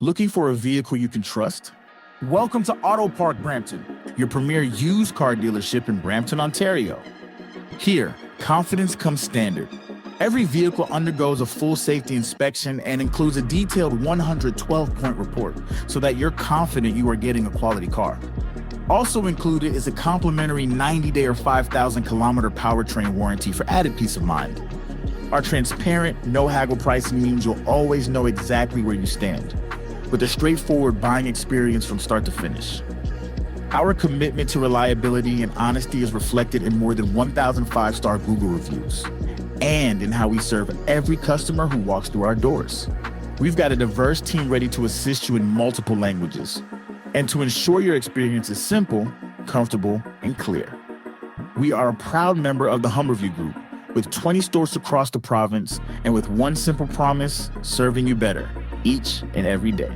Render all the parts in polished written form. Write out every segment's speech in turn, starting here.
Looking for a vehicle you can trust? Welcome to Auto Park Brampton, your premier used car dealership in Brampton, Ontario. Here, confidence comes standard. Every vehicle undergoes a full safety inspection and includes a detailed 112-point report so that you're confident you are getting a quality car. Also included is a complimentary 90-day or 5,000-kilometer powertrain warranty for added peace of mind. Our transparent, no-haggle pricing means you'll always know exactly where you stand, with a straightforward buying experience from start to finish. Our commitment to reliability and honesty is reflected in more than 1,000 five-star Google reviews, and in how we serve every customer who walks through our doors. We've got a diverse team ready to assist you in multiple languages, and to ensure your experience is simple, comfortable, and clear. We are a proud member of the Humberview Group, with 20 stores across the province, and with one simple promise, serving you better each and every day.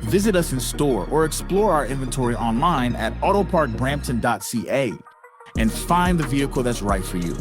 Visit us in store or explore our inventory online at autoparkbrampton.ca and find the vehicle that's right for you.